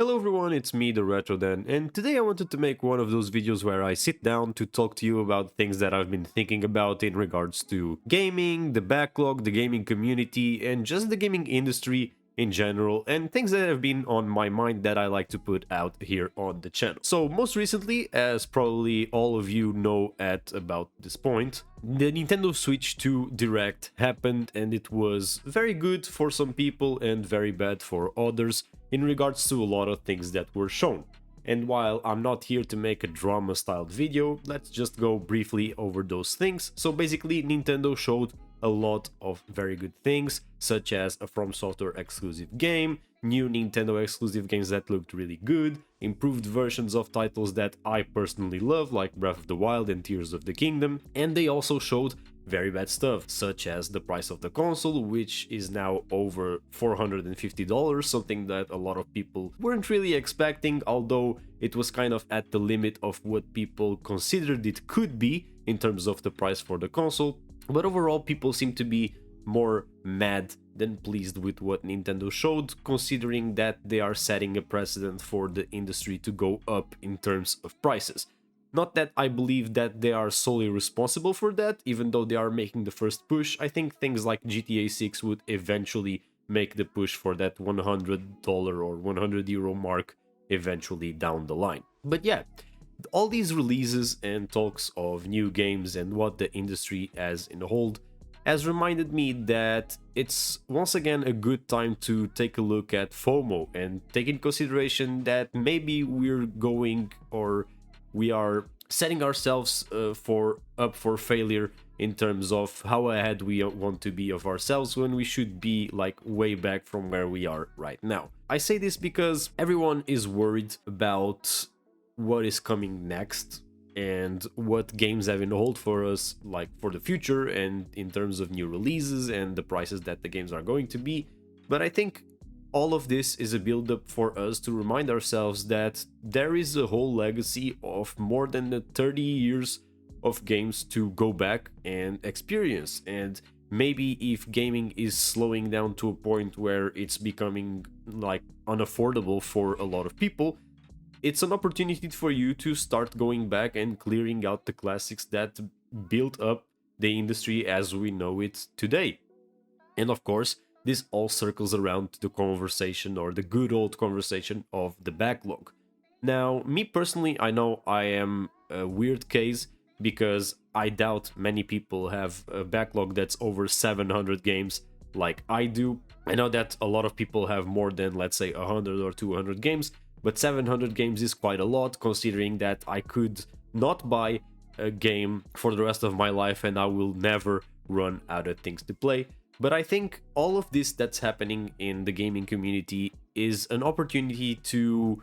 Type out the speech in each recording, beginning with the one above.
Hello everyone, it's me, the Retro Dan, and today I wanted to make one of those videos where I sit down to talk to you about things that I've been thinking about in regards to gaming, the backlog, the gaming community, and just the gaming industry in general, and things that have been on my mind that I like to put out here on the channel. So most recently, as probably all of you know at about this point, the Nintendo Switch 2 Direct happened, and it was very good for some people and very bad for others in regards to a lot of things that were shown. And while I'm not here to make a drama-styled video, let's just go briefly over those things. So basically, Nintendo showed a lot of very good things, such as a From Software exclusive game, new Nintendo exclusive games that looked really good, improved versions of titles that I personally love, like Breath of the Wild and Tears of the Kingdom, and they also showed very bad stuff, such as the price of the console, which is now over $450, something that a lot of people weren't really expecting, although it was kind of at the limit of what people considered it could be in terms of the price for the console. But overall, people seem to be more mad than pleased with what Nintendo showed, considering that they are setting a precedent for the industry to go up in terms of prices. Not that I believe that they are solely responsible for that, even though they are making the first push. I think things like GTA 6 would eventually make the push for that $100 or €100 mark eventually down the line. But yeah, all these releases and talks of new games and what the industry has in hold has reminded me that it's once again a good time to take a look at FOMO and take in consideration that maybe we are setting ourselves up for failure in terms of how ahead we want to be of ourselves when we should be like way back from where we are right now. I say this because everyone is worried about what is coming next and what games have in hold for us, like for the future and in terms of new releases and the prices that the games are going to be. But I think all of this is a build-up for us to remind ourselves that there is a whole legacy of more than the 30 years of games to go back and experience. And maybe if gaming is slowing down to a point where it's becoming like unaffordable for a lot of people, it's an opportunity for you to start going back and clearing out the classics that built up the industry as we know it today. And of course, this all circles around the conversation, or the good old conversation, of the backlog. Now, me personally, I know I am a weird case because I doubt many people have a backlog that's over 700 games like I do. I know that a lot of people have more than, let's say, 100 or 200 games, but 700 games is quite a lot, considering that I could not buy a game for the rest of my life and I will never run out of things to play. But I think all of this that's happening in the gaming community is an opportunity to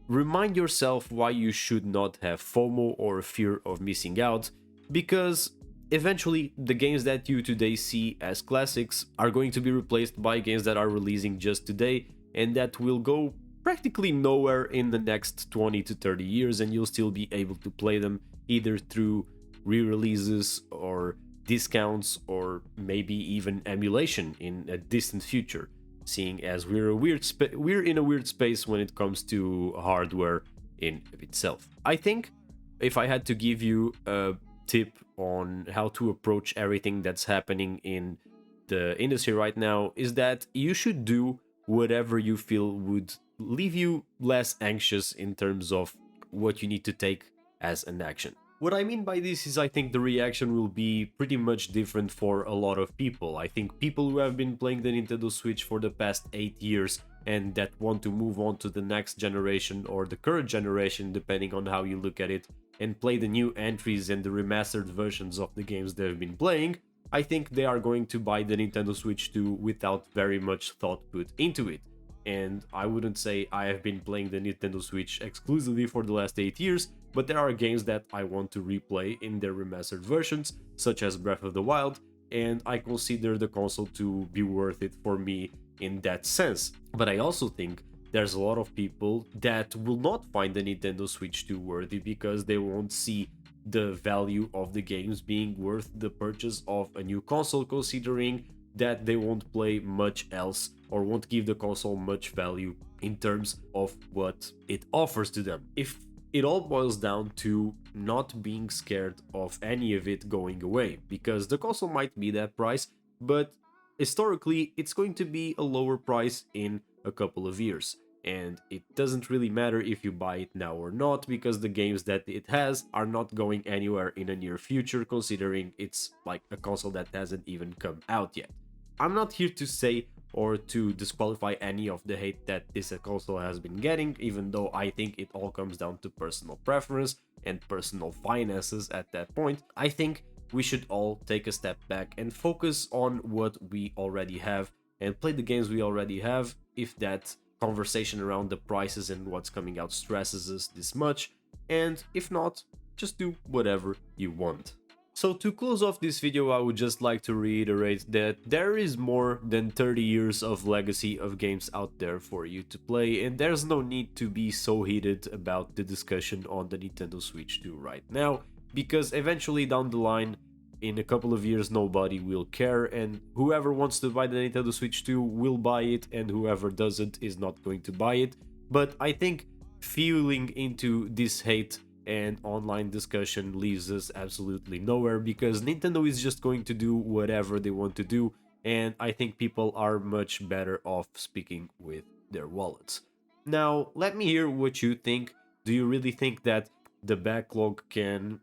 remind yourself why you should not have FOMO or fear of missing out, because eventually the games that you today see as classics are going to be replaced by games that are releasing just today and that will go practically nowhere in the next 20 to 30 years, and you'll still be able to play them either through re-releases or discounts or maybe even emulation in a distant future, seeing as we're in a weird space when it comes to hardware in itself. I think if I had to give you a tip on how to approach everything that's happening in the industry right now, is that you should do whatever you feel would leave you less anxious in terms of what you need to take as an action. What I mean by this is I think the reaction will be pretty much different for a lot of people. I think people who have been playing the Nintendo Switch for the past 8 years and that want to move on to the next generation or the current generation, depending on how you look at it, and play the new entries and the remastered versions of the games they've been playing, I think they are going to buy the Nintendo Switch 2 without very much thought put into it. And I wouldn't say I have been playing the Nintendo Switch exclusively for the last 8 years, but there are games that I want to replay in their remastered versions, such as Breath of the Wild, and I consider the console to be worth it for me in that sense. But I also think there's a lot of people that will not find the Nintendo Switch 2 worthy because they won't see the value of the games being worth the purchase of a new console, considering that they won't play much else or won't give the console much value in terms of what it offers to them. If it all boils down to not being scared of any of it going away, because the console might be that price, but historically it's going to be a lower price in a couple of years. And it doesn't really matter if you buy it now or not, because the games that it has are not going anywhere in the near future, considering it's like a console that hasn't even come out yet. I'm not here to say or to disqualify any of the hate that this console has been getting, even though I think it all comes down to personal preference and personal finances at that point. I think we should all take a step back and focus on what we already have and play the games we already have, if that conversation around the prices and what's coming out stresses us this much, and if not, just do whatever you want. So to close off this video, I would just like to reiterate that there is more than 30 years of legacy of games out there for you to play, and there's no need to be so heated about the discussion on the Nintendo Switch 2 right now, because eventually down the line, in a couple of years, nobody will care, and whoever wants to buy the Nintendo Switch 2 will buy it, and whoever doesn't is not going to buy it. But I think fueling into this hate and online discussion leaves us absolutely nowhere, because Nintendo is just going to do whatever they want to do, and I think people are much better off speaking with their wallets. Now, let me hear what you think. Do you really think that the backlog can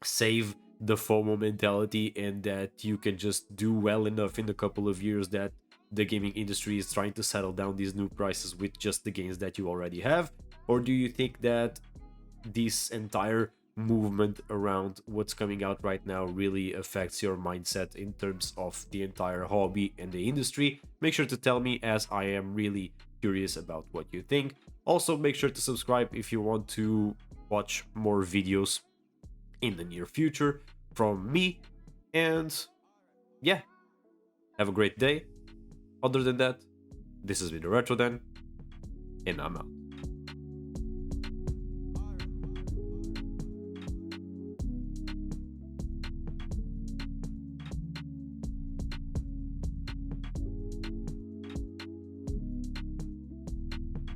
save the FOMO mentality, and that you can just do well enough in a couple of years that the gaming industry is trying to settle down these new prices with just the games that you already have? Or do you think that this entire movement around what's coming out right now really affects your mindset in terms of the entire hobby and the industry? Make sure to tell me, as I am really curious about what you think. Also, make sure to subscribe if you want to watch more videos in the near future from me. And yeah, have a great day. Other than that, this has been the Retro Den, and I'm out.